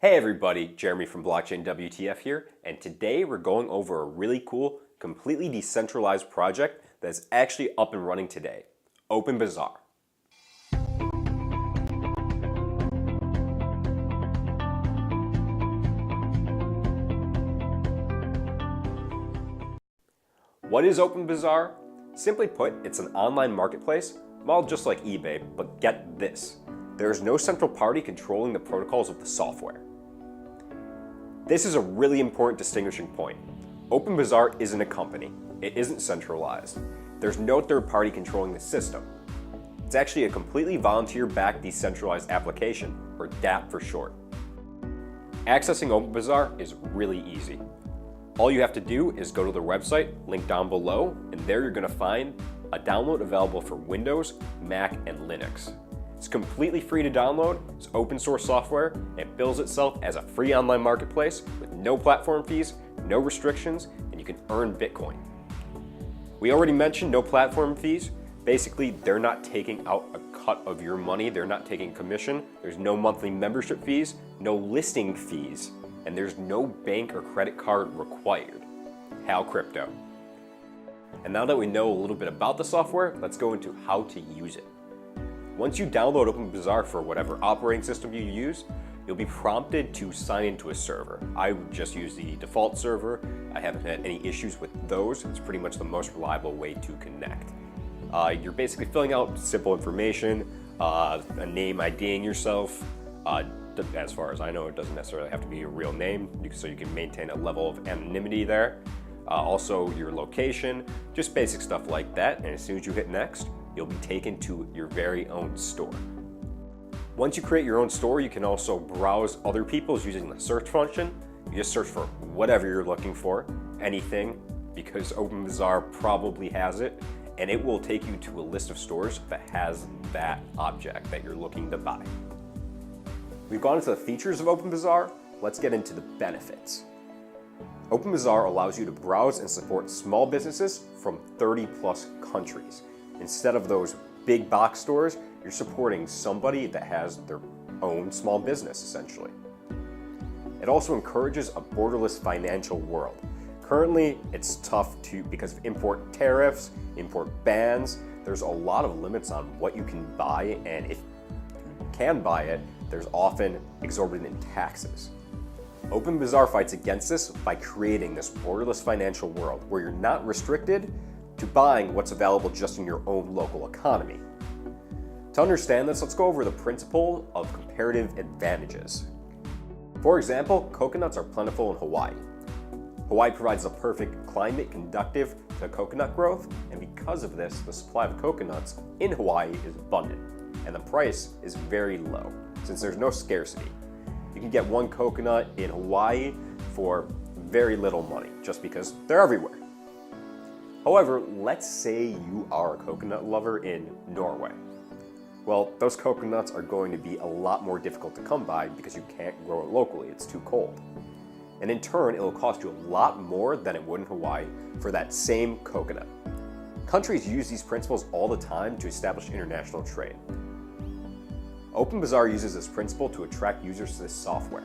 Hey everybody, Jeremy from Blockchain WTF here, and today we're going over a really cool, completely decentralized project that's actually up and running today, OpenBazaar. What is OpenBazaar? Simply put, it's an online marketplace, modeled just like eBay, but get this. There is no central party controlling the protocols of the software. This is a really important distinguishing point. OpenBazaar isn't a company. It isn't centralized. There's no third party controlling the system. It's actually a completely volunteer-backed decentralized application, or DApp for short. Accessing OpenBazaar is really easy. All you have to do is go to their website, linked down below, and there you're going to find a download available for Windows, Mac, and Linux. It's completely free to download, it's open source software, and it bills itself as a free online marketplace with no platform fees, no restrictions, and you can earn Bitcoin. We already mentioned no platform fees. Basically, they're not taking out a cut of your money, they're not taking commission, there's no monthly membership fees, no listing fees, and there's no bank or credit card required. How crypto. And now that we know a little bit about the software, let's go into how to use it. Once you download OpenBazaar for whatever operating system you use, you'll be prompted to sign into a server. I would just use the default server. I haven't had any issues with those. It's pretty much the most reliable way to connect. You're basically filling out simple information, a name IDing yourself. As far as I know, it doesn't necessarily have to be your real name, so you can maintain a level of anonymity there. Also your location, just basic stuff like that. And as soon as you hit next, you'll be taken to your very own store. Once you create your own store, you can also browse other people's using the search function. You just search for whatever you're looking for, anything, because OpenBazaar probably has it, and it will take you to a list of stores that has that object that you're looking to buy. We've gone into the features of OpenBazaar. Let's get into the benefits. OpenBazaar allows you to browse and support small businesses from 30 plus countries. Instead of those big box stores, you're supporting somebody that has their own small business, essentially. It also encourages a borderless financial world. Currently, it's tough because of import tariffs, import bans. There's a lot of limits on what you can buy, and if you can buy it, there's often exorbitant taxes. OpenBazaar fights against this by creating this borderless financial world where you're not restricted to buying what's available just in your own local economy. To understand this, let's go over the principle of comparative advantages. For example, coconuts are plentiful in Hawaii. Hawaii provides the perfect climate conducive to coconut growth, and because of this, the supply of coconuts in Hawaii is abundant, and the price is very low, since there's no scarcity. You can get one coconut in Hawaii for very little money, just because they're everywhere. However, let's say you are a coconut lover in Norway. Well, those coconuts are going to be a lot more difficult to come by because you can't grow it locally, it's too cold. And in turn, it will cost you a lot more than it would in Hawaii for that same coconut. Countries use these principles all the time to establish international trade. OpenBazaar uses this principle to attract users to this software.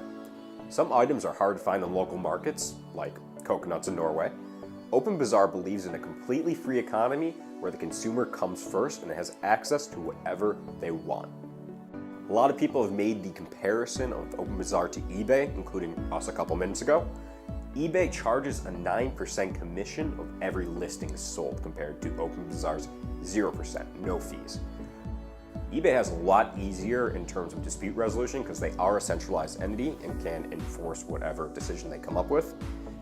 Some items are hard to find in local markets, like coconuts in Norway. OpenBazaar believes in a completely free economy where the consumer comes first and has access to whatever they want. A lot of people have made the comparison of OpenBazaar to eBay, including us a couple minutes ago. eBay charges a 9% commission of every listing sold compared to OpenBazaar's 0%, no fees. eBay has a lot easier in terms of dispute resolution because they are a centralized entity and can enforce whatever decision they come up with.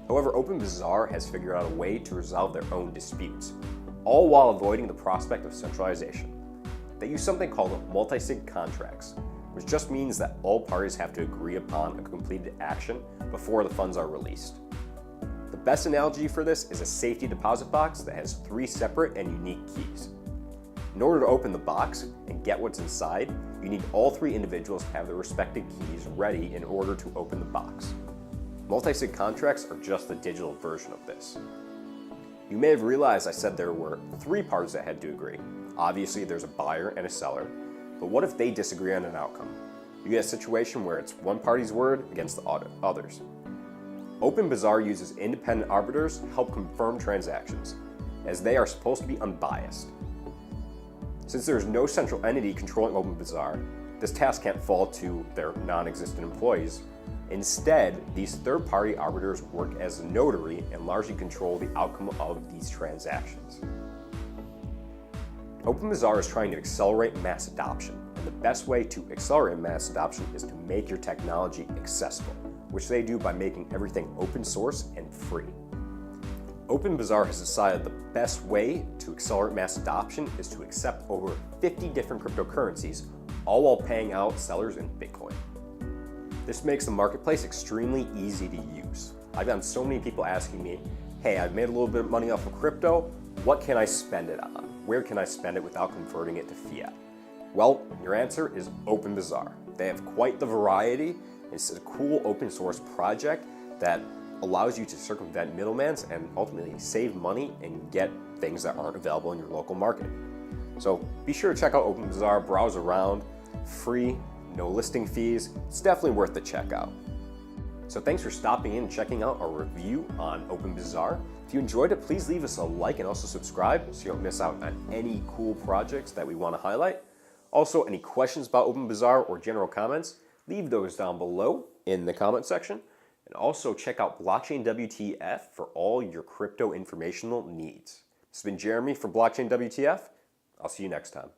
However, OpenBazaar has figured out a way to resolve their own disputes, all while avoiding the prospect of centralization. They use something called MultiSync Contracts, which just means that all parties have to agree upon a completed action before the funds are released. The best analogy for this is a safety deposit box that has 3 separate and unique keys. In order to open the box and get what's inside, you need all 3 individuals to have their respective keys ready in order to open the box. MultiSync contracts are just the digital version of this. You may have realized I said there were 3 parties that had to agree. Obviously, there's a buyer and a seller, but what if they disagree on an outcome? you get a situation where it's one party's word against the others. OpenBazaar uses independent arbiters to help confirm transactions, as they are supposed to be unbiased. Since there is no central entity controlling OpenBazaar, this task can't fall to their non-existent employees. Instead, these third-party arbiters work as a notary and largely control the outcome of these transactions. OpenBazaar is trying to accelerate mass adoption, and the best way to accelerate mass adoption is to make your technology accessible, which they do by making everything open source and free. OpenBazaar has decided the best way to accelerate mass adoption is to accept over 50 different cryptocurrencies, all while paying out sellers in Bitcoin. This makes the marketplace extremely easy to use. I've gotten so many people asking me, hey, I've made a little bit of money off of crypto, what can I spend it on? Where can I spend it without converting it to fiat? Well, your answer is OpenBazaar. They have quite the variety. It's a cool open source project that allows you to circumvent middlemen and ultimately save money and get things that aren't available in your local market. So be sure to check out OpenBazaar, browse around, free, no listing fees. It's definitely worth the checkout. So thanks for stopping in and checking out our review on OpenBazaar. If you enjoyed it, please leave us a like and also subscribe so you don't miss out on any cool projects that we want to highlight. Also, any questions about OpenBazaar or general comments, leave those down below in the comment section. And also check out Blockchain WTF for all your crypto informational needs. This has been Jeremy from Blockchain WTF. I'll see you next time.